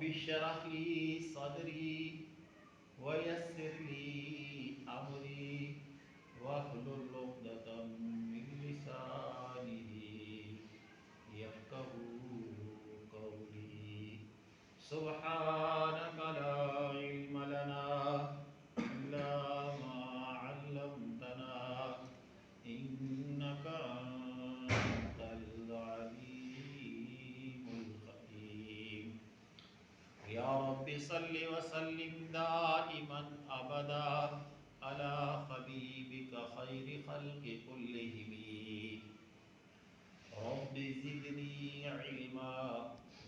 اشرح لي صدري ويسر لي أمري واحلل عقدة من لسانه يفقهوا قولي سبحانك لا علم لنا إلا ما علمتنا إنك أنت العليم الحكيم يا رب صل وسلم دائما أبدا على حبيبك خير خلق كلهم رب زدني علما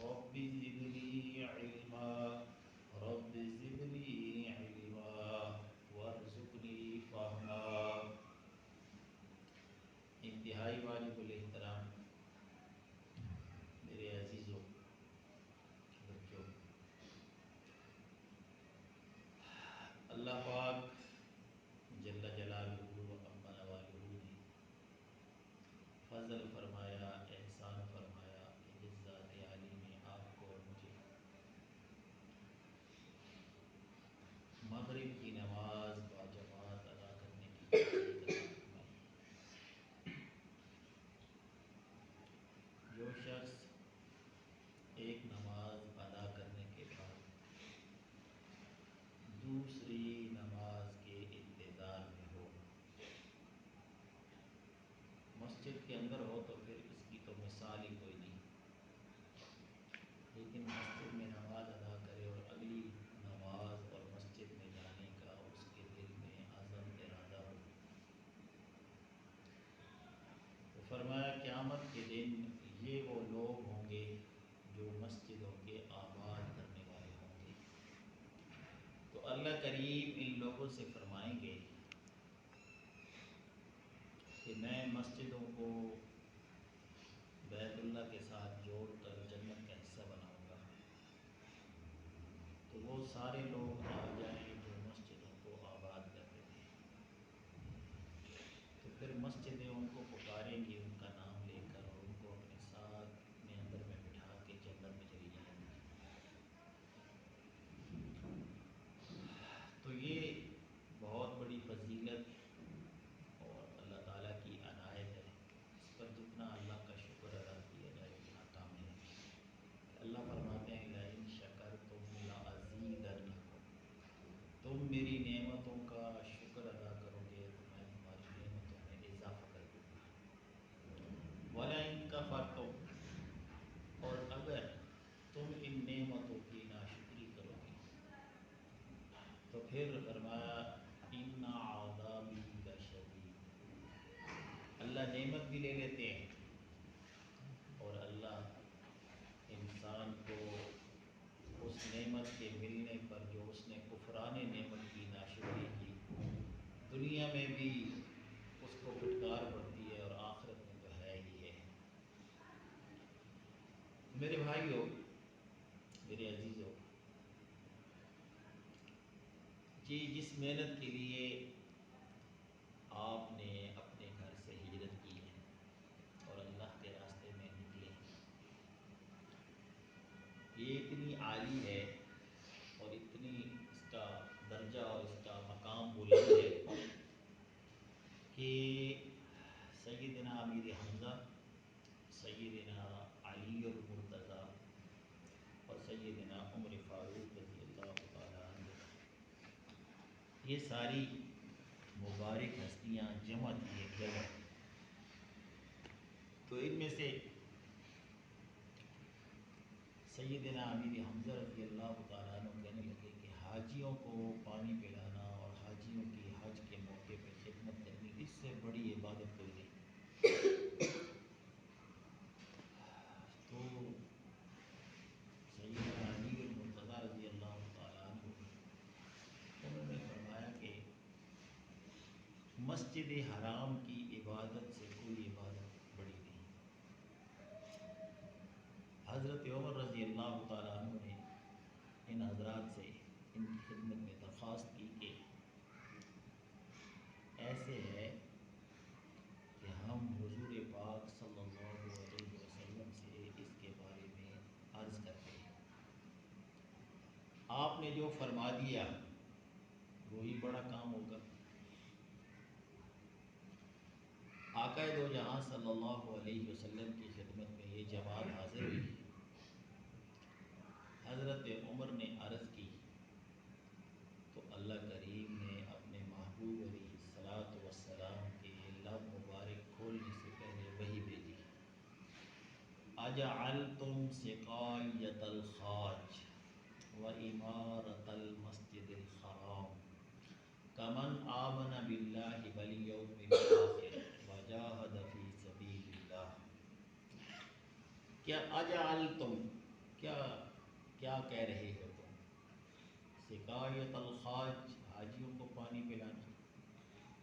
رب زدني علما رب زدني علما وارزقنی فہما۔ انتہائی واجب الاحترام میرے عزیزوں بچوں، اللہ پاک جل جلالہ و عظم نوالہ نے فضل فرمایا، احسان فرمایا کہ جس ذات عالی نے آپ کو اور مجھے مغرب کی نماز باجماعت ادا کرنے کی توفیق عطا فرمائی۔ جو شخص ایک نماز ادا کرنے کے بعد دوسری نماز کے انتظار میں ہو، مسجد کے اندر ہو تو پھر اس کی تو مثال ہی کوئی نہیں، لیکن مسجد میں نماز ادا کرے اور اگلی نماز اور مسجد میں جانے کا اس کے دل میں عزم ارادہ ہو، تو فرمایا قیامت کے دن یہ وہ لوگ ہوں گے جو مسجدوں کے آباد کرنے والے ہوں گے۔ تو اللہ کریم ان لوگوں سے فرمائیں گے کہ میں مسجدوں کو بیت اللہ کے ساتھ جوڑ کر جنت کا حصہ بناؤں گا، تو وہ سارے لوگ آ جائیں جو مسجدوں کو آباد کرتے تھے، تو پھر مسجدیں ان کو پکاریں گی ان کا نام لے کر اور ان کو اپنے ساتھ اپنے اندر میں بٹھا کے جنت میں چلی جائیں گی۔ تو یہ بہت بڑی فضیلت اور اللہ تعالیٰ کی عنایت ہے، اس پر جتنا اللہ کا شکر ادا کیا جائے اتنا کام ہے۔ اللہ فرماتے ہیں لئن شکرتم لأزیدنکم، تم میری نعمتوں کا شکر ادا کرو گے تو میں تمہاری نعمتوں میں اضافہ کر دوں گا۔ وَلَئِن کَفَرتم، اور اگر تم ان نعمتوں کی ناشکری کرو گے تو پھر فرمایا ان عذابی لشدید، اللہ نعمت بھی لے لیتے ہیں اور اللہ انسان کو اس نعمت کے ملنے پر جو اس نے کفران نعمت کی ناشکری کی دنیا میں بھی اس کو پھٹکار پڑتی ہے اور آخرت میں تو ہے ہی ہے۔ میرے بھائیوں، میرے عزیزوں، جی جس محنت کے لیے آپ نے اپنے گھر سے ہجرت کی ہے اور اللہ کے راستے میں نکلے ہیں، یہ اتنی عالی ہے اور اتنی اس کا درجہ اور اس کا مقام بلند ہے کہ سیدنا امیر حمزہ، سیدنا علی المرتضیٰ اور سیدنا عمر فاروق رضی اللہ تعالیٰ عنہ، یہ ساری مبارک ہستیاں جمع تھی ایک جگہ، تو ان میں سے سیدنا امیر حمزہ رضی اللہ تعالیٰ عنہ کہنے لگے کہ حاجیوں کو پانی پلانا اور حاجیوں کی حج کے موقع پہ خدمت کرنی اس سے بڑی عبادت کوئی نہیں۔ تو سیدنا علی المرتضیٰ رضی اللہ تعالیٰ عنہ انہوں نے فرمایا کہ مسجد حرام کی عبادت سے کوئی عبادت بڑی نہیں۔ حضرت عمر رضی اللہ تعالیٰ عنہ نے ان حضرات سے ان کی خدمت میں درخواست کی کہ ایسے ہے کہ ہم حضور پاک صلی اللہ علیہ وسلم سے اس کے بارے میں عرض کرتے ہیں آپ نے جو فرما دیا وہی بڑا کام ہوگا۔ آقا دو جہاں صلی اللہ علیہ وسلم کی خدمت میں یہ جماعت حاضر ہوئی۔ حضرت عمر نے عرض کی تو اللہ کریم نے اپنے محبوب علیہ الصلاۃ والسلام کے لب مبارک کھولنے سے پہلے وحی بھیجی، اجعلتم سقایۃ الحاج وعمارۃ المسجد الحرام کمن آمن باللہ والیوم الآخر وجاہد فی سبیل اللہ۔ کیا اجعلتم، کیا کہہ رہے ہو تم؟ سقایۃ الحاج، حاجیوں کو پانی پلانا،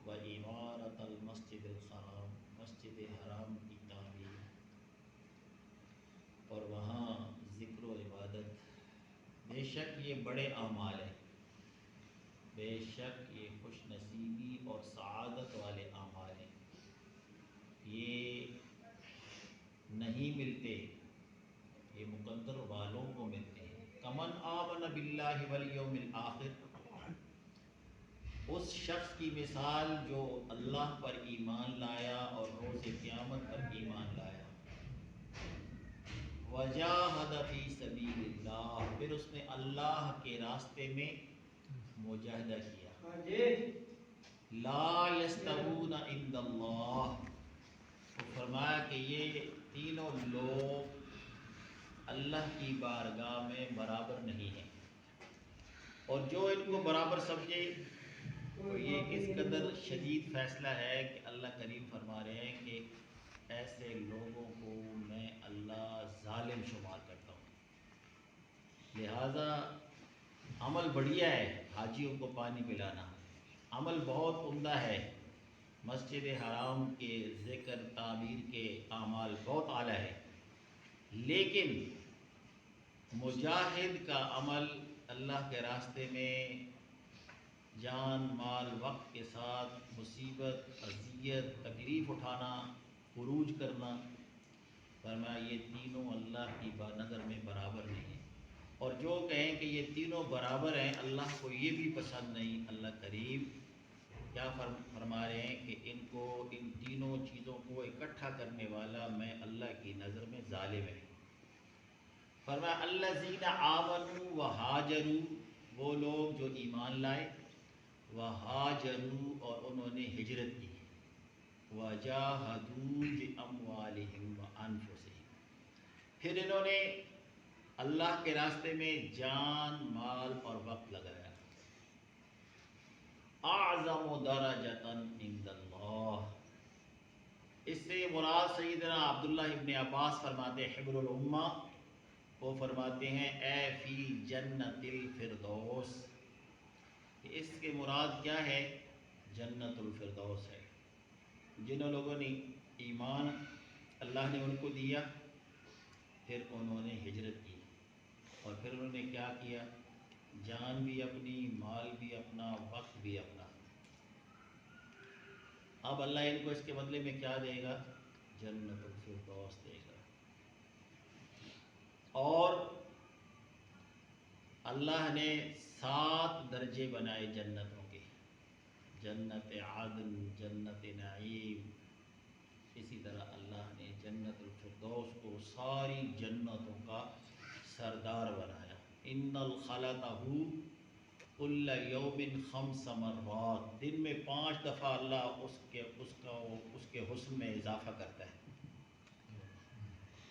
وعمارۃ المسجد الحرام، مسجد حرام کی تعمیر اور وہاں ذکر و عبادت۔ بے شک یہ بڑے اعمال ہیں، بے شک یہ خوش نصیبی اور سعادت والے اعمال ہیں، یہ نہیں ملتے، یہ مقدر والوں کو ملتے ہیں۔ کمن آمن باللہ والیوم الآخر، اس شخص کی مثال جو اللہ پر ایمان لایا اور روز قیامت پر ایمان لایا، وجاہد فی سبیل اللہ، پھر اس نے اللہ کے راستے میں مجاہدہ کیا۔ لا یستوون عند اللہ، تو فرمایا کہ یہ تینوں لوگ اللہ کی بارگاہ میں برابر نہیں ہیں، اور جو ان کو برابر سمجھے تو یہ اس قدر شدید فیصلہ ہے کہ اللہ کریم فرما رہے ہیں کہ ایسے لوگوں کو میں اللہ ظالم شمار کرتا ہوں۔ لہذا عمل بڑھیا ہے، حاجیوں کو پانی پلانا عمل بہت عمدہ ہے، مسجد حرام کے ذکر تعمیر کے اعمال بہت اعلیٰ ہے، لیکن مجاہد کا عمل اللہ کے راستے میں جان مال وقت کے ساتھ مصیبت اذیت تکلیف اٹھانا خروج کرنا، فرمایا یہ تینوں اللہ کی نظر میں برابر نہیں ہیں، اور جو کہیں کہ یہ تینوں برابر ہیں اللہ کو یہ بھی پسند نہیں۔ اللہ کریم کیا فرما رہے ہیں کہ ان کو، ان تینوں چیزوں کو اکٹھا کرنے والا میں اللہ کی نظر میں ظالم ہے۔ فرمایا الذین آمنوا وہاجروا، وہ لوگ جو ایمان لائے، وہاجروا اور انہوں نے ہجرت کی، وجاہدوا باموالہم وانفسہم، پھر انہوں نے اللہ کے راستے میں جان مال اور وقت لگایا۔ اعظم درجۃ عند اللہ، اس سے مراد سیدنا عبداللہ ابن عباس فرماتے ہیں حبر الامہ، وہ فرماتے ہیں اے فی جنت الفردوس، کہ اس کے مراد کیا ہے؟ جنت الفردوس ہے۔ جن لوگوں نے ایمان اللہ نے ان کو دیا، پھر انہوں نے ہجرت کی، اور پھر انہوں نے کیا کیا؟ جان بھی اپنی، مال بھی اپنا، وقت بھی اپنا۔ اب اللہ ان کو اس کے بدلے میں کیا دے گا؟ جنت الفردوس دے گا۔ اور اللہ نے 7 درجے بنائے جنتوں کے، جنت عدن، جنت نعیم، اسی طرح اللہ نے جنت الفردوس کو ساری جنتوں کا سردار بنایا۔ ان الخلتہ کل یوم 5 مرات، دن میں 5 دفعہ اللہ اس کے حسن میں اضافہ کرتا ہے۔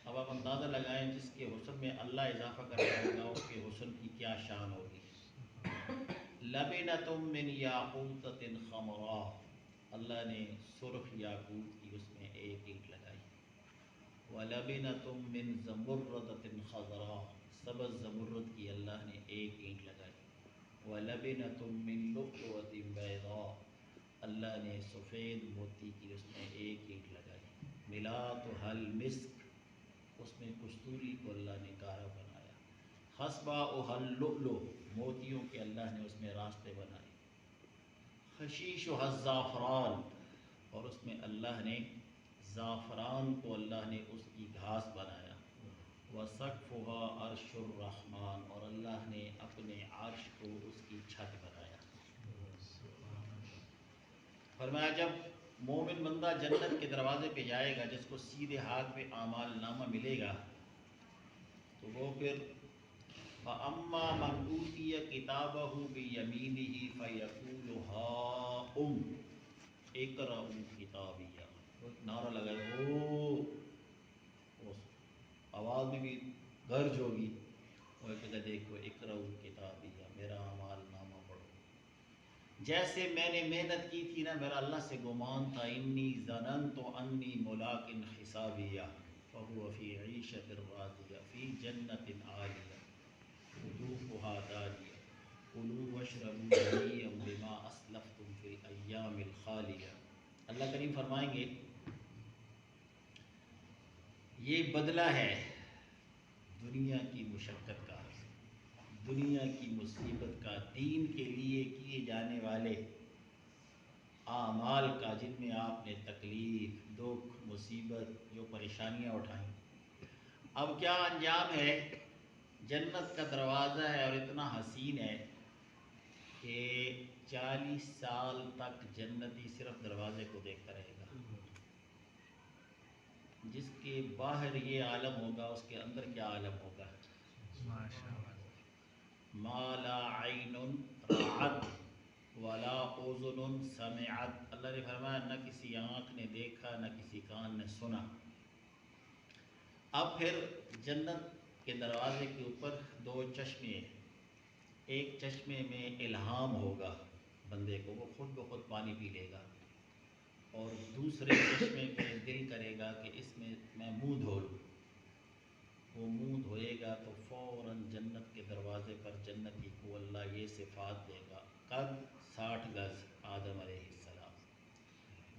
اب آپ اندازہ لگائیں جس کے حسن میں اللہ اضافہ کرتا ہوگا اس کے حسن کی کیا شان ہوگی۔ لبنۃ من یاقوتۃ خضراء، اللہ نے سرخ یاقوت کی اس میں ایک اینٹ لگائی۔ ولبنۃ من زمردۃ خضراء، سبز زمرد کی اللہ نے ایک اینٹ لگائی۔ وَلَبِنَةٌ مِّن لُؤْلُؤَةٍ بَيْضَاء، اللہ نے سفید موتی کی اس میں ایک اینٹ لگائی۔ مِلَاتُهَا الْمِسْك، اس میں کستوری کو اللہ نے کارا بنایا۔ خَصْبَاؤُهَا اللُّؤْلُؤُ، موتیوں کے اللہ نے اس میں راستے بنائے۔ خَشِيشُهَا الزَّعْفَرَانُ، اور اس میں اللہ نے زعفران کو اللہ نے اس کی گھاس بنایا۔ وَسَقْفُهَا عَرْشُ الرَّحْمَٰن، اور اللہ نے اپنے عرش کو اس کی چھت بنایا۔ فرمایا جب مومن بندہ جنت کے دروازے پہ جائے گا، جس کو سیدھے ہاتھ پہ اعمال نامہ ملے گا، تو وہ پھر فَأَمَّا مَنْ أُوتِيَ كِتَابَهُ بِيَمِينِهِ فَيَقُولُ هَاؤُمُ اقرؤوا کتابیہ، وہ نعرہ لگائے اس آواز میں بھی درج ہوگی، وہ کہتا دیکھو اقرؤوا کتابیہ، میرا اعمال نامہ پڑھو۔ جیسے میں نے محنت کی تھی نا، میرا اللہ سے گمان تھا، انی ظننت انی ملاق حسابیہ فہو فی عیشۃ راضیہ فی جنت عالیہ قطوفها دانیہ کلوا واشربوا ہنیئا بما اسلفتم فی الایام الخالیہ۔ اللہ کریم فرمائیں گے یہ بدلہ ہے دنیا کی مشقت کا، دنیا کی مصیبت کا، دین کے لیے کیے جانے والے اعمال کا، جن میں آپ نے تکلیف، دکھ، مصیبت، جو پریشانیاں اٹھائیں۔ اب کیا انجام ہے؟ جنت کا دروازہ ہے اور اتنا حسین ہے کہ 40 سال تک جنتی صرف دروازے کو دیکھتا رہے گا۔ جس کے باہر یہ عالم ہوگا، اس کے اندر کیا عالم ہوگا؟ ما لا عین رأت ولا اذن سمعت، اللہ نے فرمایا نہ کسی آنکھ نے دیکھا، نہ کسی کان نے سنا۔ اب پھر جنت کے دروازے کے اوپر 2 چشمے ہیں، ایک چشمے میں الہام ہوگا بندے کو، وہ خود بخود پانی پی لے گا، اور دوسرے چشمے پہ دل کرے گا کہ اس میں میں منہ دھو لوں، وہ منہ دھوئے گا تو فوراً جنت کے دروازے پر جنتی کو اللہ یہ صفات دے گا، قد 60 گز آدم علیہ السلام،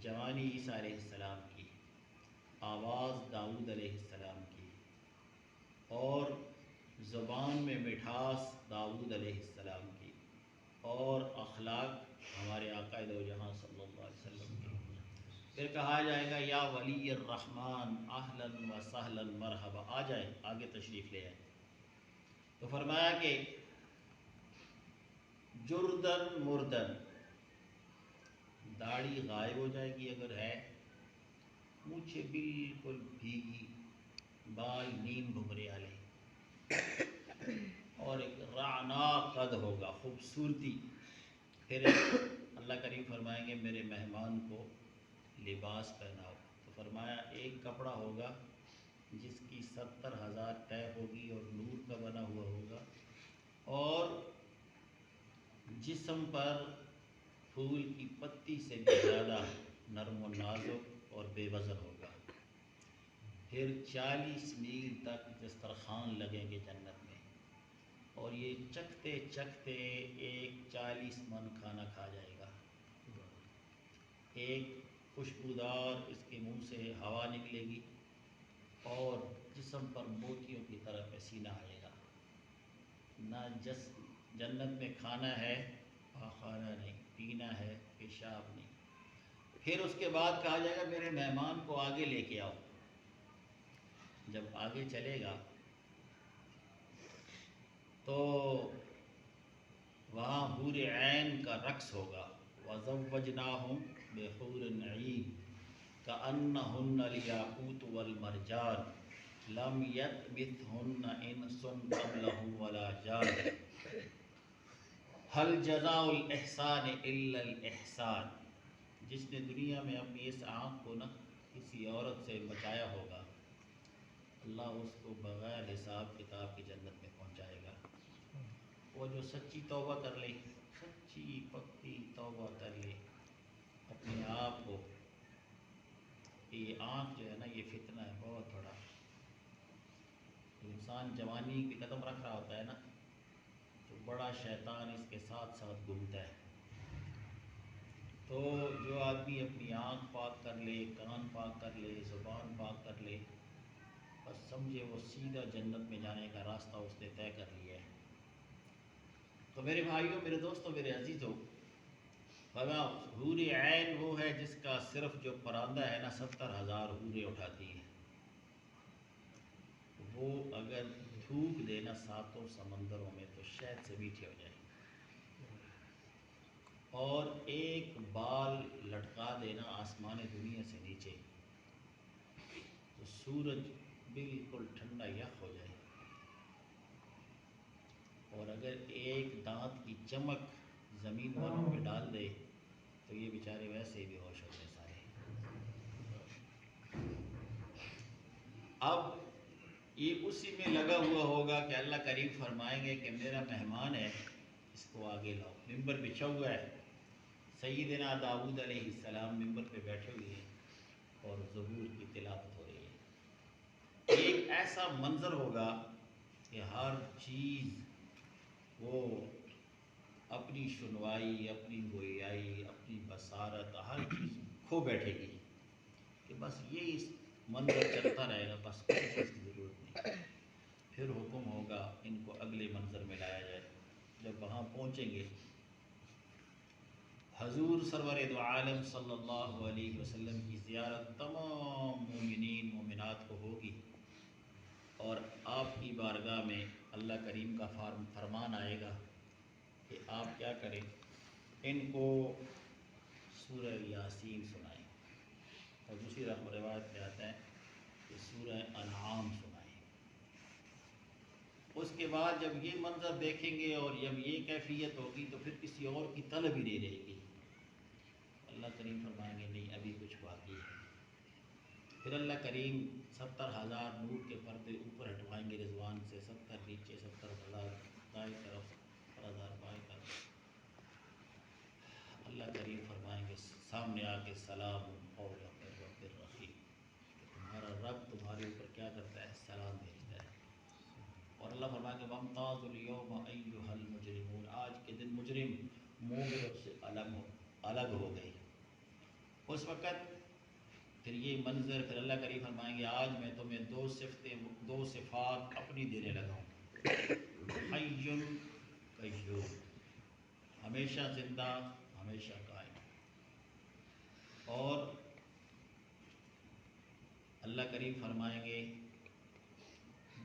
جوانی عیسیٰ علیہ السلام کی، آواز داؤد علیہ السلام کی، اور زبان میں مٹھاس داؤد علیہ السلام کی، اور اخلاق ہمارے آقا دو جہاں صلی اللہ علیہ وسلم کی۔ پھر کہا جائے گا یا ولی الرحمن اہلا و سہلا مرحبا، آ جائے، آگے تشریف لے آئے۔ تو فرمایا کہ جردن مردن، داڑھی غائب ہو جائے گی اگر ہے، مونچھیں بالکل بھیگی، بال نیم بھمرے والے، اور ایک رعنا قد ہوگا، خوبصورتی۔ پھر اللہ کریم فرمائیں گے میرے مہمان کو لباس پہناؤ، تو فرمایا ایک کپڑا ہوگا جس کی 70,000 تہ ہوگی اور نور کا بنا ہوا ہوگا، اور جسم پر پھول کی پتی سے بھی زیادہ نرم و نازک اور بے وزن ہوگا۔ پھر 40 میل تک دسترخوان لگیں گے جنت میں، اور یہ چکھتے چکھتے ایک 40 من کھانا کھا جائے گا، ایک خوشبودار اس کے منہ سے ہوا نکلے گی، اور جسم پر موتیوں کی طرح پسینہ آئے گا۔ نہ جنت میں کھانا ہے پاخانہ نہیں، پینا ہے پیشاب نہیں۔ پھر اس کے بعد کہا جائے گا میرے مہمان کو آگے لے کے آؤ۔ جب آگے چلے گا تو وہاں حور عین کا رقص ہوگا، وَزَوَّجْنَاهُمْ بِحُورٍ عِین كَأَنَّهُنَّ الْيَاقُوتُ وَالْمَرْجَانُ لَمْ يَطْمِثْهُنَّ إِنسٌ قَبْلَهُمْ وَلَا جَانٌ هَلْ جَزَاءُ الْإِحْسَانِ إِلَّا الْإِحْسَانُ۔ جس نے دنیا میں اپنی اس آنکھ کو نہ کسی عورت سے بچایا ہوگا، اللہ اس کو بغیر حساب کتاب کی جنت میں پہنچائے گا۔ وہ جو سچی توبہ کر لے، سچی پکی توبہ کر لے اپنے آپ کو، کہ یہ آنکھ جو ہے نا یہ فتنہ ہے بہت بڑا۔ انسان جوانی پہ قدم رکھ رہا ہوتا ہے نا، تو بڑا شیطان اس کے ساتھ ساتھ گھومتا ہے۔ تو جو آدمی اپنی آنکھ پاک کر لے، کان پاک کر لے، زبان پاک کر لے، بس سمجھے وہ سیدھا جنت میں جانے کا راستہ اس نے طے کر لیا ہے۔ تو میرے بھائیوں، میرے دوستوں، میرے عزیزوں، حور عین وہ ہے جس کا صرف جو پراندہ ہے نا 70,000 حوریں اٹھاتی ہیں۔ وہ اگر تھوک دینا ساتوں سمندروں میں تو شہد سے میٹھے ہو جائیں، اور ایک بال لٹکا دینا آسمان دنیا سے نیچے تو سورج بالکل ٹھنڈا یخ ہو جائے، اور اگر ایک دانت کی چمک زمین والوں پہ ڈال دے تو یہ بیچارے ویسے ہی بے ہوش ہوتے سارے۔ اب یہ اسی میں لگا ہوا ہوگا کہ اللہ کریم فرمائیں گے کہ میرا مہمان ہے، اس کو آگے لاؤ۔ ممبر بچھا ہوا ہے، سیدنا داؤد علیہ السلام ممبر پہ بیٹھے ہوئے ہیں اور زبور کی تلاوت ہو رہی ہے۔ ایک ایسا منظر ہوگا کہ ہر چیز وہ اپنی سنوائی، اپنی گویائی، اپنی بصارت، ہر چیز کھو بیٹھے گی کہ بس یہی منظر چلتا رہے گا، بس کسی چیز کی ضرورت نہیں۔ پھر حکم ہوگا ان کو اگلے منظر میں لایا جائے۔ جب وہاں پہنچیں گے حضور سرور دو عالم صلی اللہ علیہ وسلم کی زیارت تمام مومنین مومنات کو ہوگی، اور آپ کی بارگاہ میں اللہ کریم کا فرمان آئے گا کہ آپ کیا کریں، ان کو سورہ یاسین سنائیں، اور دوسری روایت میں آتا ہے کہ سورہ انعام سنائیں۔ اس کے بعد جب یہ منظر دیکھیں گے اور جب یہ کیفیت ہوگی تو پھر کسی اور کی طلب ہی نہیں رہے گی۔ اللہ کریم فرمائیں گے نہیں، ابھی کچھ باقی ہے۔ پھر اللہ کریم 70,000 نور کے پردے اوپر ہٹوائیں گے رضوان سے، 70 نیچے، 70,000 دائیں طرف، 70,000 بائیں طرف۔ اللہ کریم فرمائیں گے سامنے آ کے سلام قولا من رب الرحیم، کہ تمہارا رب تمہارے اوپر کیا کرتا ہے، سلام بھیجتا ہے۔ اور اللہ فرمائیں گے وامتازوا اليوم ایھا المجرمون، آج کے دن مجرم مومنوں سے الگ ہو گئے۔ اس وقت پھر یہ منظر، پھر اللہ کریم فرمائیں گے آج میں تمہیں دو صفات اپنی دینے لگا ہوں، حی قیوم، ہمیشہ زندہ ہمیشہ قائم۔ اور اللہ کریم فرمائیں گے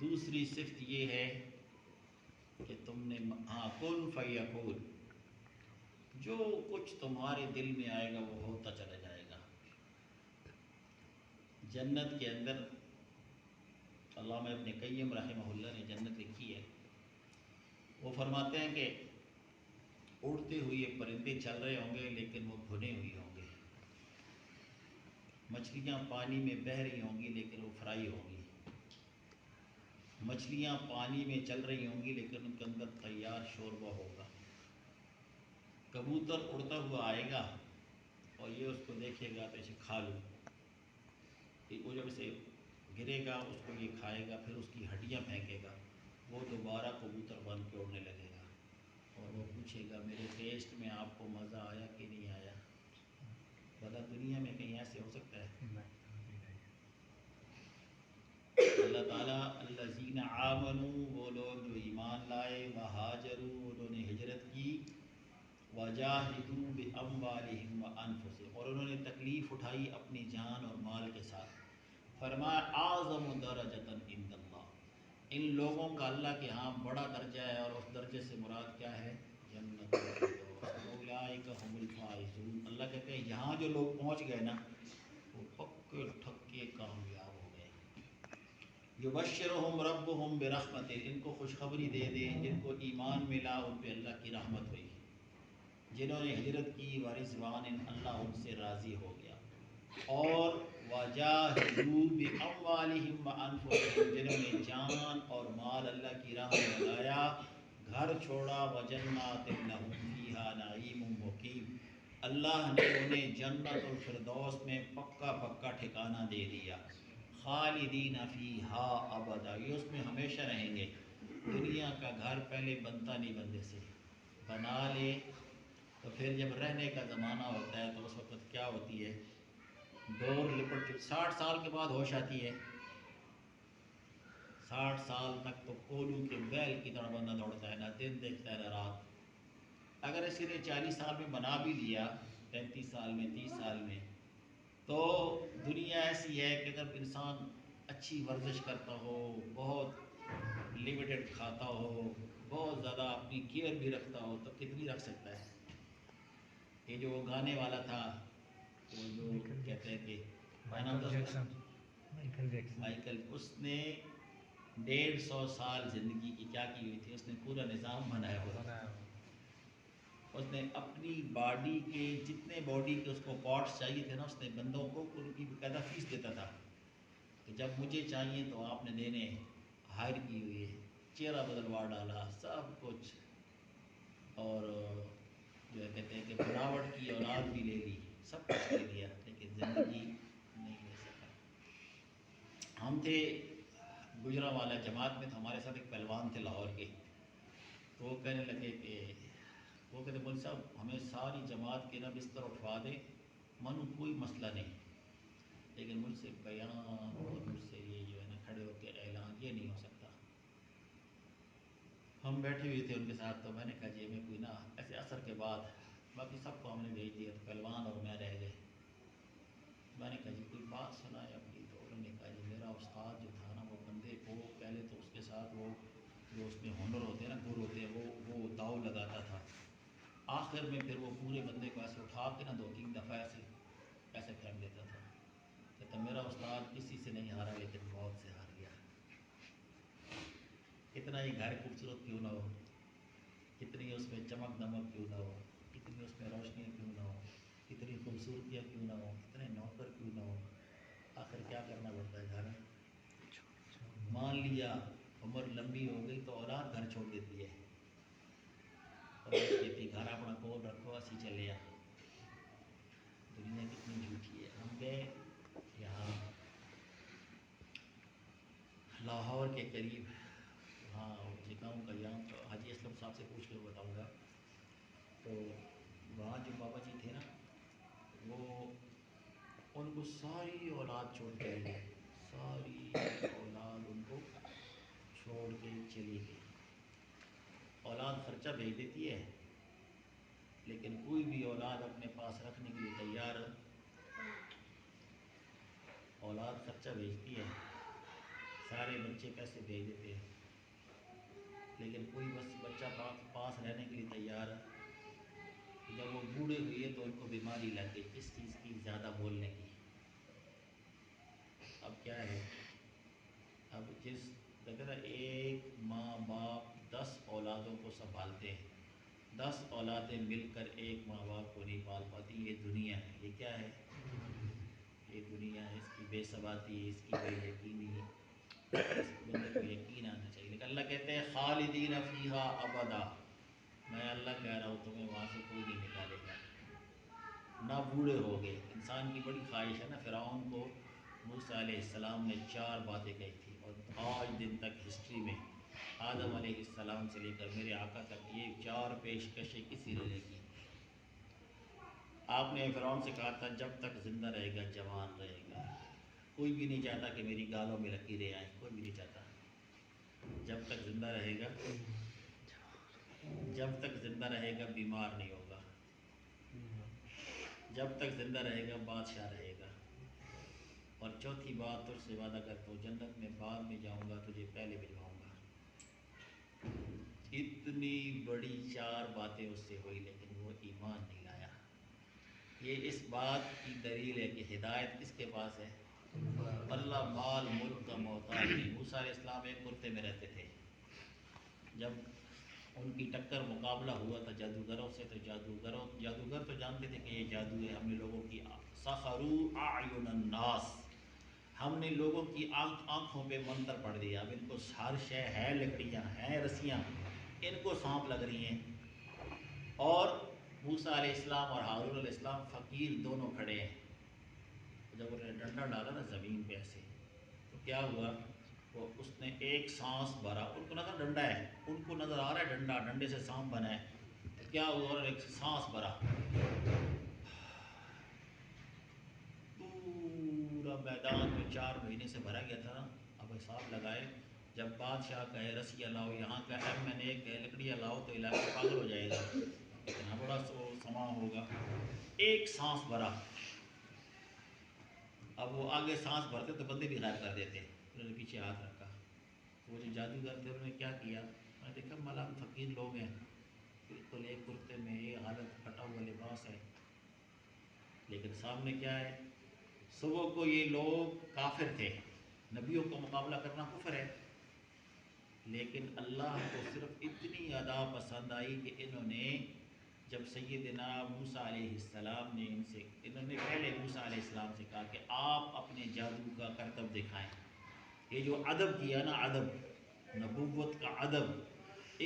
دوسری صفت یہ ہے کہ تم نے کن فیکون، جو کچھ تمہارے دل میں آئے گا وہ ہوتا چلا جائے گا۔ جنت کے اندر علامہ ابن قیم رحمہ اللہ نے جنت لکھی ہے، وہ فرماتے ہیں کہ اڑتے ہوئے پرندے چل رہے ہوں گے لیکن وہ بھنے ہوئے ہوں گے، مچھلیاں پانی میں بہہ رہی ہوں گی لیکن وہ فرائی ہوں گی، مچھلیاں پانی میں چل رہی ہوں گی لیکن ان کے اندر تیار شوربہ ہوگا، کبوتر اڑتا ہوا آئے گا اور یہ اس کو دیکھے گا تو اسے کھا لوں، وہ جب اسے گرے گا اس کو یہ کھائے گا، پھر اس کی ہڈیاں پھینکے گا، وہ دوبارہ کبوتر بن کے اڑنے لگے گا، اور وہ پوچھے گا میرے ٹیسٹ میں آپ کو مزہ آیا کہ نہیں آیا؟ بتا دنیا میں کہیں ایسے ہو سکتا ہے؟ اللہ تعالیٰ الذین آمنوا، وہ لوگ جو ایمان لائے، وہاجروا، انہوں نے ہجرت کی، وجاہدوا باموالہم وانفسہم، اور انہوں نے تکلیف اٹھائی اپنی جان اور مال کے ساتھ، فرمایا اعظم درجۃ عند اللہ، ان لوگوں کا اللہ کے ہاں بڑا درجہ ہے، اور اس درجے سے مراد کیا ہے، جنت الفردوس، اولئک هم الفائزون۔ اللہ کہتے ہیں یہاں جو لوگ پہنچ گئے نا وہ پکے ٹھکے کامیاب ہو گئے۔ یبشرہم ربہم برحمت، ان کو خوشخبری دے دے، جن کو ایمان ملا ان پہ اللہ کی رحمت ہوئی، جنہوں نے ہجرت کی ورضوان، اللہ ان سے راضی ہو گیا، اور وجاہدوا باموالہم وانفسہم، جنہوں نے جان اور مال اللہ کی راہ میں لگایا، گھر چھوڑا، وجنات لہم فیہا نعیم مقیم، اللہ نے انہیں جنت الفردوس میں پکا پکا ٹھکانہ دے دیا، خالدین فیہا ابدا، یہ اس میں ہمیشہ رہیں گے۔ دنیا کا گھر پہلے بنتا نہیں بندے سے، بنا لے تو پھر جب رہنے کا زمانہ ہوتا ہے تو اس وقت کیا ہوتی ہے، ڈور لپٹ کے 60 سال کے بعد ہوش آتی ہے، 60 سال تک تو کولو کے بیل کی طرح بندہ دوڑتا ہے، نہ دن دیکھتا ہے نہ رات۔ اگر اسی نے 40 سال میں بنا بھی لیا، 35 سال میں، 30 سال میں، تو دنیا ایسی ہے کہ اگر انسان اچھی ورزش کرتا ہو، بہت لمیٹڈ کھاتا ہو، بہت زیادہ اپنی کیئر بھی رکھتا ہو، تو کتنی رکھ سکتا ہے؟ یہ جو وہ گانے والا تھا، وہ جو کہتے ہیں کہ مائیکل، اس نے 150 سال زندگی کی کیا کی ہوئی تھی؟ اس نے پورا نظام بنایا ہوا تھا۔ اس نے اپنی باڈی کے جتنے باڈی کے اس کو پارٹس چاہیے تھے نا، اس نے بندوں کو ان کی باقاعدہ فیس دیتا تھا کہ جب مجھے چاہیے تو آپ نے دینے، ہائر کی ہوئی ہے، چہرہ بدلوا ڈالا، سب کچھ، اور جو ہے کہتے ہیں کہ بناوٹ کی اولاد بھی لے لی، سب کچھ لے لیا، لیکن زندگی نہیں لے سکا۔ ہم تھے گجرانوالہ جماعت میں، تو ہمارے ساتھ ایک پہلوان تھے لاہور کے، تو وہ کہنے لگے کہ وہ کہتے مول صاحب ہمیں ساری جماعت کے نا بستر اٹھوا دیں، منو کوئی مسئلہ نہیں، لیکن مجھ سے بیان اور مجھ سے یہ جو ہے نا کھڑے ہو کے اعلان یہ نہیں ہو سکتا۔ ہم بیٹھے ہوئے تھے ان کے ساتھ، تو میں نے کہا جی میں کوئی نا ایسے عصر کے بعد، باقی سب کو ہم نے بھیج دیا، تو پہلوان اور میں رہ گئے۔ میں نے کہا جی کوئی بات سنا ہے اپنی؟ تو انہوں نے کہا جی میرا استاد جو تھا نا، وہ بندے کو پہلے تو اس کے ساتھ وہ جو اس میں ہنر ہوتے ہیں نا، گر ہوتے ہیں، وہ داؤ لگاتا تھا، آخر میں پھر وہ پورے بندے کو ایسے اٹھا کے نا 2-3 دفعہ ایسے پھینک دیتا تھا۔ کہتا میرا استاد کسی سے نہیں ہارا، لیکن موت سے ہار گیا۔ کتنا ہی گھر خوبصورت کیوں نہ ہو، کتنی اس میں چمک دمک کیوں نہ ہو، کتنی اس میں روشنیاں کیوں نہ ہو، کتنی خوبصورتیاں کیوں نہ ہو، کتنے نوکر کیوں نہ ہو، آخر کیا کرنا پڑتا ہے؟ گھر مان لیا عمر لمبی ہو گئی تو اولاد گھر چھوڑ دیتی ہے، اور کہتی گھر اپنا کول رکھو، اسی چلے آ۔ دنیا کتنی جھوٹی ہے۔ ہم گئے یہاں لاہور کے قریب، ہاں جگاؤں کا یہاں، تو حاجی اسلم صاحب سے پوچھ کے بتاؤں گا، تو وہاں جو بابا جی تھے نا، وہ ان کو ساری اولاد چھوڑ کے چلی گئی، ساری اولاد ان کو چھوڑ کے چلی گئی۔ اولاد خرچہ بھیج دیتی ہے، لیکن کوئی بھی اولاد اپنے پاس رکھنے کے لیے تیار، اولاد خرچہ بھیجتی ہے، سارے بچے پیسے بھیج دیتے ہیں، لیکن کوئی بس بچہ پاس رہنے کے لیے تیار ہے۔ جب وہ بوڑھے ہوئے تو ان کو بیماری لگ گئی، کس چیز کی؟ زیادہ بولنے کی۔ اب کیا ہے، اب جس جگہ ایک ماں باپ 10 اولادوں کو سنبھالتے ہیں، 10 اولادیں مل کر ایک ماں باپ کو نہیں پال پاتی، یہ دنیا ہے۔ یہ کیا ہے؟ یہ دنیا ہے، اس کی بے ثباتی، اس کی بے یقینی، اس بندے کو یقین آنا چاہیے۔ لیکن اللہ کہتے ہیں خالدین فیہا ابدا، میں اللہ کہہ رہا ہوں تمہیں وہاں سے کوئی نہیں نکالے گا، نہ بوڑھے ہو گئے۔ انسان کی بڑی خواہش ہے نا، فرعون کو موسیٰ علیہ السلام نے 4 باتیں کہی تھی، اور آج دن تک ہسٹری میں آدم علیہ السلام سے لے کر میرے آقا تک یہ 4 پیشکشیں کسی نے نہیں کی۔ آپ نے فرعون سے کہا تھا جب تک زندہ رہے گا جوان رہے گا، کوئی بھی نہیں چاہتا کہ میری گالوں میں لکیریں آئیں، کوئی بھی نہیں چاہتا۔ جب تک زندہ رہے گا، جب تک زندہ رہے گا بیمار نہیں ہوگا، جب تک زندہ رہے گا بادشاہ رہے گا، اور چوتھی بات تجھ سے وعدہ کرتا ہوں جنت میں بعد میں جاؤں گا، تجھے پہلے بھجواؤں گا۔ اتنی بڑی 4 باتیں اس سے ہوئی، لیکن وہ ایمان نہیں لایا۔ یہ اس بات کی دلیل ہے کہ ہدایت کس کے پاس ہے؟ اللہ مال ملک کا محتاج نہیں۔ موسیٰ علیہ السلام ایک کرتے میں رہتے تھے، جب ان کی ٹکر مقابلہ ہوا تھا جادوگروں سے، تو جادوگر تو جانتے تھے کہ یہ جادو ہے، ہم نے لوگوں کی سخروا اعین الناس، ہم نے لوگوں کی آنکھوں پہ منتر پڑھ دیا، اب ان کو ہر شے ہے، لکڑیاں ہیں، رسیاں، ان کو سانپ لگ رہی ہیں۔ اور موسیٰ علیہ السلام اور ہارون علیہ السلام فقیر دونوں کھڑے ہیں، جب انہوں نے ڈنڈا ڈالا نا زمین پہ ایسے، تو کیا ہوا؟ وہ اس نے ایک سانس بھرا، ان کو نظر ڈنڈا ہے، ان کو نظر آ رہا ہے ڈنڈا، ڈنڈے سے سانپ بنا ہے، تو کیا ہوا؟ انہوں نے ایک سانس بھرا، پورا میدان جو 4 مہینے سے بھرا گیا تھا نا، اب حساب لگائے، جب بادشاہ کہے رسیاں لاؤ، یہاں کا MNA کہے لکڑیاں لاؤ، تو علاقہ پاگل ہو جائے گا، اتنا بڑا سما ہوگا۔ ایک سانس بھرا، اب وہ آگے سانس بھرتے تو بندے بھی غائب کر دیتے، انہوں نے پیچھے ہاتھ رکھا، وہ جو جادوگر تھے انہوں نے کیا کیا، میں نے دیکھا ملنگ فقیر لوگ ہیں، بالکل ایک کرتے میں یہ حالت پھٹا ہوا لباس ہے، لیکن سامنے کیا ہے، صبح کو یہ لوگ کافر تھے، نبیوں کو مقابلہ کرنا کفر ہے، لیکن اللہ کو صرف اتنی ادا پسند آئی کہ انہوں نے جب سیدنا موسیٰ علیہ السلام نے انہوں نے پہلے موسیٰ علیہ السلام سے کہا کہ آپ اپنے جادو کا کرتب دکھائیں، یہ جو ادب کیا نا، ادب نبوت کا ادب،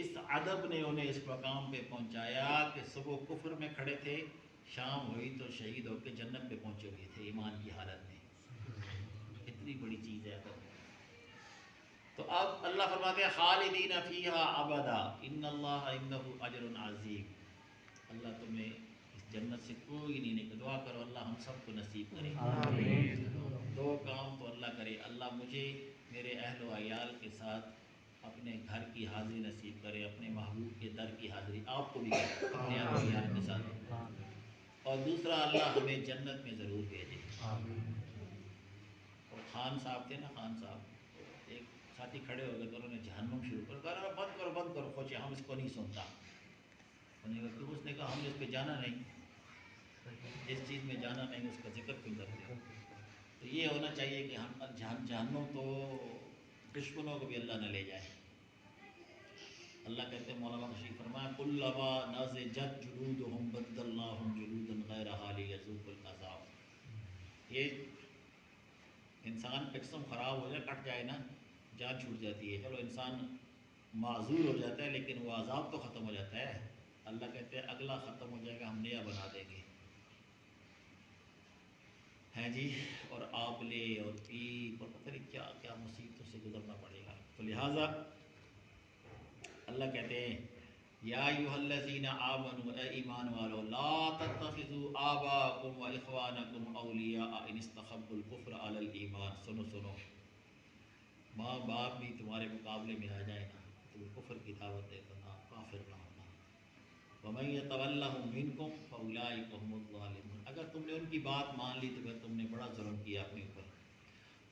اس ادب نے انہیں اس مقام پہ پہنچایا کہ صبح کفر میں کھڑے تھے، شام ہوئی تو شہید ہو کے جنت پہ پہنچے ہوئے تھے ایمان کی حالت میں، اتنی بڑی چیز ہے ادب۔ تو اب اللہ فرماتے ہیں خالدین فیہا ابدا ان اللہ عنہ اجر عظیم، اللہ تمہیں اس جنت سے کوئی نہیں نکل، دعا کرو اللہ ہم سب کو نصیب کرے، آمین۔ دو کام تو اللہ کرے، اللہ مجھے میرے اہل و عیال کے ساتھ اپنے گھر کی حاضری نصیب کرے، اپنے محبوب کے در کی حاضری آپ کو بھی کرے اپنے اہل و عیال کے ساتھ، اور دوسرا اللہ ہمیں جنت میں ضرور بھیجے۔ اور خان صاحب تھے نا، خان صاحب، ایک ساتھی کھڑے ہو گئے تو انہوں نے جہنم شروع کر کہا بند کرو بند کرو، خوشی ہم اس کو نہیں سنتا، انہوں نے کہا کیوں؟ اس نے کہا ہم نے اس پہ جانا نہیں، جس چیز میں جانا نہیں اس کا ذکر کیوں کرتے ہو؟ تو یہ ہونا چاہیے کہ ہم جہنم تو دشمنوں کو بھی اللہ نہ لے جائے۔ اللہ کہتے ہیں مولانا تشریف فرمایا کلما نضجت جلودہم بدلناہم جلودا غیرہا لیذوقوا العذاب، یہ انسان کا جسم خراب ہو جائے، کٹ جائے نا، جان چھوٹ جاتی ہے، چلو انسان معذور ہو جاتا ہے لیکن وہ عذاب تو ختم ہو جاتا ہے، اللہ کہتے ہیں اگلا ختم ہو جائے گا ہم نیا بنا دیں گے، ہیں جی، اور آبلے اور پیپ اور پتہ نہیں کیا کیا مصیبتوں سے گزرنا پڑے گا۔ تو لہٰذا اللہ کہتے ہیں یا ایھا الذین آمنوا، اے ایمان والو، لا تتخذوا آباءکم واخوانکم اولیاء ان استحبوا الکفر علی الایمان، سنو سنو، ماں باپ بھی تمہارے مقابلے میں آ جائے نا تو وہ کفر کی دعوت دے تو نہ، کافر نہ ہونا، وَمَن يَتَوَلَّهُم مِّنكُمْ فَأُولَٰئِكَ هُمُ الظَّالِمُونَ، اگر تم نے ان کی بات مان لی تو پھر تم نے بڑا ظلم کیا اپنے اوپر،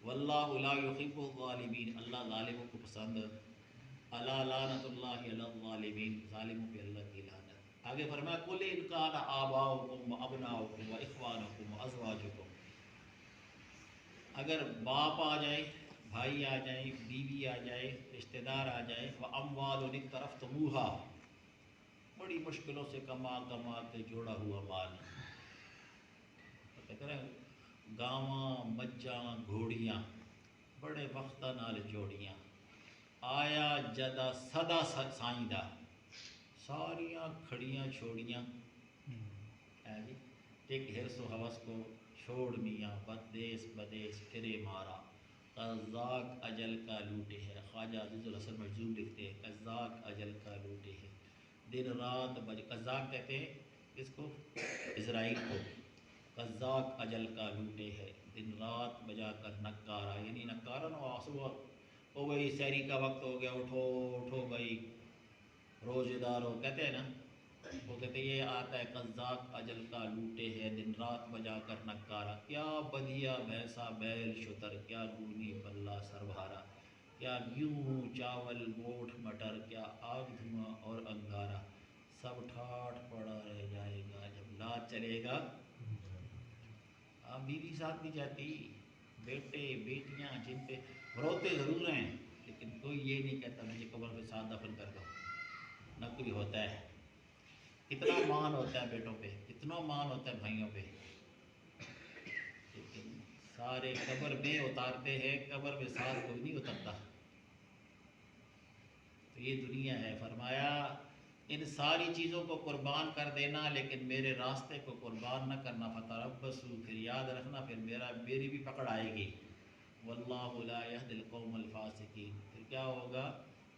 وَاللَّهُ لَا يُحِبُّ الظَّالِمِينَ، اللہ ظالموں کو پسند، الا لعنت اللہ علی الظالمین، ظالموں پہ اللہ کی لعنت۔ آگے فرمایا قُلْ إِنْ كَانَ آبَاؤُكُمْ وَأَبْنَاؤُكُمْ وَإِخْوَانُكُمْ وَأَزْوَاجُكُمْ، اگر باپ آ جائے، بھائی آ جائیں، بیوی آ جائے، رشتہ دار آ جائے، وَأَمْوَالٌ اقْتَرَفْتُمُوهَا، بڑی مشکلوں سے کما کما کے جوڑا ہوا مال، کہتے ہیں گاواں مجھاں گھوڑیاں بڑے وقتاں نال جوڑیاں، آیا جدا سدا سائیدہ، ساریاں کھڑیاں چھوڑیاں، ہے جی، ایک حرص و حوث کو چھوڑ میاں، بدیس بدیس پھرے مارا، قزاق اجل کا لوٹے ہے، خواجہ عزیز الحسن مجذوب لکھتے ہیں قزاق اجل کا لوٹے ہے، دن رات قزاق کہتے ہیں اس کو، اسرائیل کو، قزاق اجل کا لوٹے ہے، دن رات بجا کر نکارا، یعنی نکارا نا، صبح ہو گئی سحری کا وقت ہو گیا، اٹھو اٹھو بھائی روزے دار ہو، کہتے ہیں نا، وہ کہتے ہیں یہ آتا ہے قزاق اجل کا لوٹے ہے، دن رات بجا کر نکارا، کیا بدیا بھینسا بیل شتر، کیا گونی بلہ سربھارا، کیا گیہوں چاول موٹھ مٹر، کیا آگ دھواں اور انگارا، سب ٹھاٹھ پڑا رہ جائے گا جب لات چلے گا، بیوی ساتھ نہیں جاتی، بیٹے بیٹیاں جن پہ روتے ضرور ہیں لیکن کوئی یہ نہیں کہتا مجھے قبر میں ساتھ دفن کر دو، نہ کوئی ہوتا ہے، کتنا مان ہوتا ہے بیٹوں پہ، کتنا مان ہوتا ہے بھائیوں پہ، لیکن سارے قبر میں اتارتے ہیں، قبر میں ساتھ کوئی نہیں اترتا، تو یہ دنیا ہے۔ فرمایا ان ساری چیزوں کو قربان کر دینا لیکن میرے راستے کو قربان نہ کرنا، فتربصوا، پھر یاد رکھنا پھر میری بھی پکڑ آئے گی، واللہ لا یہدی القوم الفاسقین، پھر کیا ہوگا،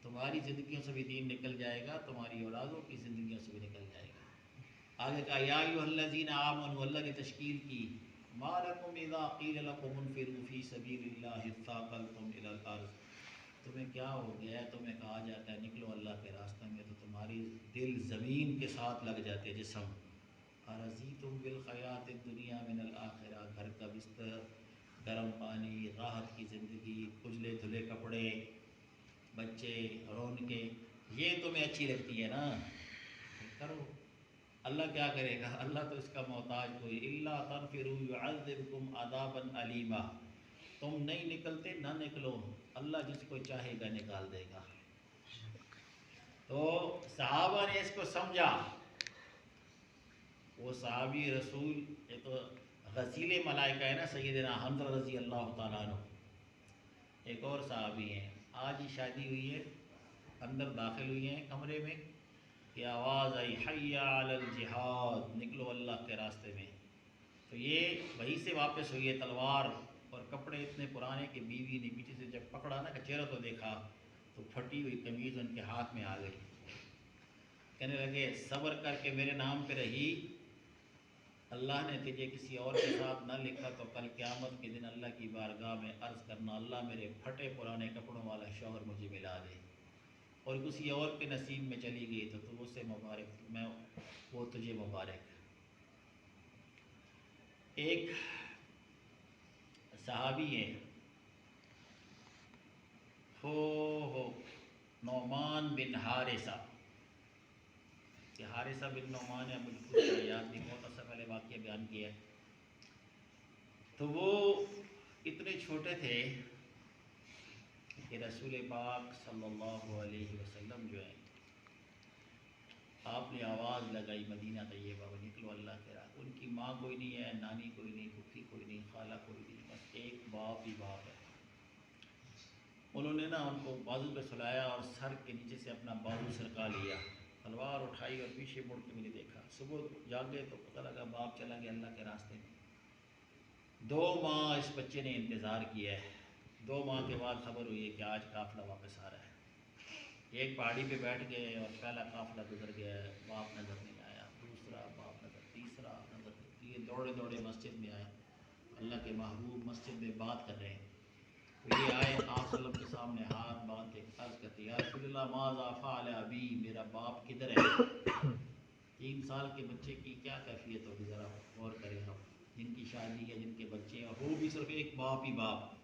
تمہاری زندگیوں سے بھی دین نکل جائے گا، تمہاری اولادوں کی زندگیوں سے بھی نکل جائے گا۔ آگے کہا یا ایھا الذین آمنوا، اللہ نے تشکیل کی، ما لکم اذا قیل لکم انفروا فی سبیل اللہ اثاقلتم الی الارض، تمہیں کیا ہو گیا ہے، تمہیں کہا جاتا ہے نکلو اللہ کے راستے میں تو تمہاری دل زمین کے ساتھ لگ جاتے، جسم، ارضیتم بالحیات الدنیا من الآخرہ، گھر کا بستر، گرم پانی، راحت کی زندگی، کھلے دھلے کپڑے، بچے رونقیں یہ تمہیں اچھی لگتی ہے نا، کرو۔ اللہ کیا کرے گا؟ اللہ تو اس کا محتاج کوئی، الا تنفروا يعذبكم عذابا علیما، تم نہیں نکلتے نہ نکلو، اللہ جس کو چاہے گا نکال دے گا۔ تو صحابہ نے اس کو سمجھا، وہ صحابی رسول ایک غسیل ملائکہ ہے نا سیدنا حمزہ رضی اللہ تعالیٰ عنہ، ایک اور صحابی ہیں، آج ہی شادی ہوئی ہے، اندر داخل ہوئی ہیں کمرے میں کہ آواز آئی حی علی الجہاد، نکلو اللہ کے راستے میں۔ تو یہ وہیں سے واپس ہوئی ہے، تلوار اور کپڑے اتنے پرانے کہ بیوی نے پیچھے سے جب پکڑا نا کہ چہرہ تو دیکھا تو پھٹی ہوئی قمیض ان کے ہاتھ میں آ گئی، کہنے لگے صبر کر کے میرے نام پہ رہی، اللہ نے تجھے کسی اور کے ساتھ نہ لکھا تو کل قیامت کے دن اللہ کی بارگاہ میں عرض کرنا اللہ میرے پھٹے پرانے کپڑوں والا شوہر مجھے ملا دے، اور کسی اور کے نصیب میں چلی گئی تو تو اسے مبارک، میں وہ تجھے مبارک۔ ایک صحابی ہے ہو نعمان بن حارثہ، کہ حارثہ بن نعمان ہے، بالکل یاد نہیں، بہت عرصہ پہلے واقعہ بیان کیا ہے۔ تو وہ اتنے چھوٹے تھے کہ رسول پاک صلی اللہ علیہ وسلم جو ہے آپ نے آواز لگائی مدینہ طیبہ میں نکلو اللہ کے راہ، ان کی ماں کوئی نہیں ہے، نانی کوئی نہیں، پھوپھی کوئی نہیں، خالہ کوئی نہیں، بس ایک باپ ہی باپ ہے۔ انہوں نے نا ان کو بازو پہ سلایا اور سر کے نیچے سے اپنا بازو سرکا لیا، تلوار اٹھائی اور پیچھے مڑ کے میں نے دیکھا۔ صبح جاگے تو پتہ لگا باپ چلا گیا اللہ کے راستے میں۔ 2 ماہ اس بچے نے انتظار کیا ہے، 2 ماہ کے بعد خبر ہوئی ہے کہ آج قافلہ واپس آ رہا ہے۔ ایک پہاڑی پہ بیٹھ گئے اور پہلا قافلہ گزر گیا ہے، باپ نظر نہیں آیا، دوسرا باپ نظر، تیسرا نظر، یہ دوڑے دوڑے مسجد میں آئے، اللہ کے محبوب مسجد میں بات کر رہے ہیں۔ تو یہ آئے آپ صلی اللہ علیہ وسلم کے سامنے ہاتھ باندھ کے عرض کرتے یا رسول اللہ ماذا فعل ابی، میرا باپ کدھر ہے؟ 3 سال کے بچے کی کیا کیفیت ہوگی، ذرا غور کریں ہم، جن کی شادی ہے، جن کے بچے ہیں، اور وہ بھی صرف ایک باپ ہی باپ۔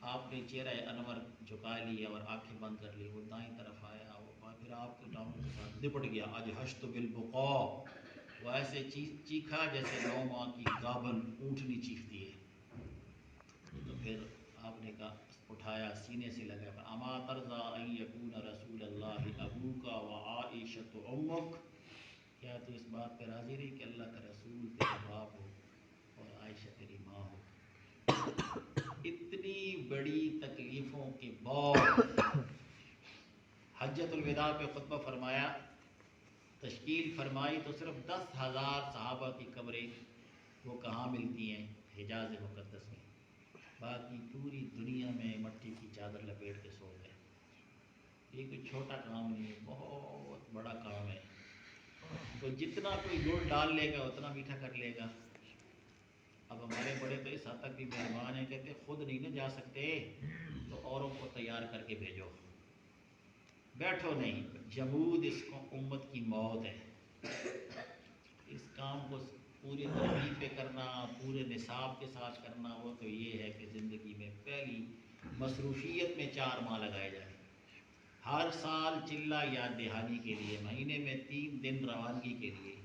آپ نے چہرہ انور جھکا لیا اور آنکھیں بند کر لی، وہ دائیں طرف آیا، وہ پھر آپ کے ٹانگوں کے ساتھ لپٹ گیا، اجحشت بالبقاء، وہ ایسے چیخا جیسے 9 ماہ کی گابن اونٹنی چیختی ہے۔ تو پھر آپ نے کہا اٹھایا، سینے سے لگا، اما ترضى ان یکون رسول اللہ ابوک وعائشۃ امک، کیا تو اس بات پہ راضی رہی کہ اللہ کا رسول تیرا باپ ہو اور عائشہ تیری ماں ہو؟ اتنی بڑی تکلیفوں کے بعد حجۃ الوداع پہ خطبہ فرمایا، تشکیل فرمائی تو صرف 10,000 صحابہ کی قبریں وہ کہاں ملتی ہیں؟ حجاز مقدس میں، باقی پوری دنیا میں مٹی کی چادر لپیٹ کے سو گئے۔ یہ کوئی چھوٹا کام نہیں ہے، بہت بڑا کام ہے۔ تو جتنا کوئی گڑ ڈال لے گا اتنا میٹھا کر لے گا۔ اب ہمارے بڑے تو اس حد تک بھی مہربان ہیں، کہتے خود نہیں نہ جا سکتے تو اوروں کو تیار کر کے بھیجو، بیٹھو نہیں، جمود اس کو امت کی موت ہے۔ اس کام کو پوری ترتیب پہ کرنا، پورے نصاب کے ساتھ کرنا، وہ تو یہ ہے کہ زندگی میں پہلی مصروفیت میں 4 ماہ لگائے جائیں، ہر سال چلہ یاد دہانی کے لیے، مہینے میں 3 دن روانگی کے لیے،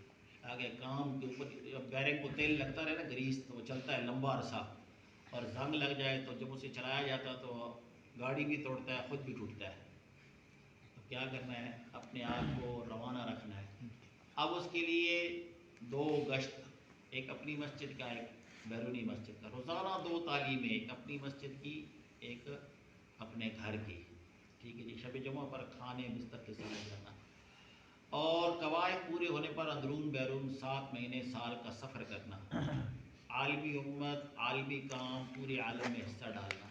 آگے کام کے اوپر بیرنگ کو تیل لگتا رہے نا گریس تو وہ چلتا ہے لمبا عرصہ، اور زنگ لگ جائے تو جب اسے چلایا جاتا ہے تو گاڑی بھی توڑتا ہے، خود بھی ٹوٹتا ہے۔ تو کیا کرنا ہے؟ اپنے آپ کو روانہ رکھنا ہے۔ اب اس کے لیے 2 گشت، ایک اپنی مسجد کا، ایک بیرونی مسجد کا، روزانہ 2 تعلیمیں، ایک اپنی مسجد کی، ایک اپنے گھر کی، ٹھیک ہے جی؟ شب جمعہ پر کھانے بستر کے ساتھ جانا، اور قواعد پورے ہونے پر اندرون بیرون 7 مہینے سال کا سفر کرنا، عالمی امت، عالمی کام، پورے عالم میں حصہ ڈالنا۔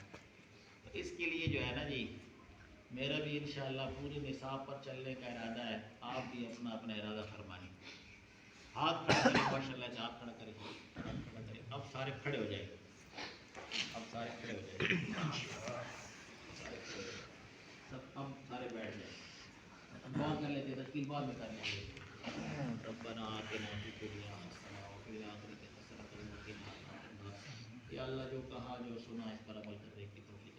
تو اس کے لیے جو ہے نا جی، میرا بھی انشاءاللہ پورے نصاب پر چلنے کا ارادہ ہے، آپ بھی اپنا اپنا ارادہ فرمائیں۔ ہاتھ کھڑا کریں، ماشاء اللہ سے ہاتھ کھڑا کریں، ہاتھ کھڑا کریں، اب سارے کھڑے ہو جائیں، اب سارے کھڑے ہو جائیں، سارے کھڑے ہو جائیں، سب اب سارے بیٹھ جائیں، دعا کر لیتے ہیں، تشکیل بعد میں کر لیں گے۔ ربنا آتنا فی الدنیا حسنہ وفی الآخرۃ حسنۃ وقنا عذاب النار۔ یا اللہ جو کہا جو سنا اس پر عمل کرنے کی توفیق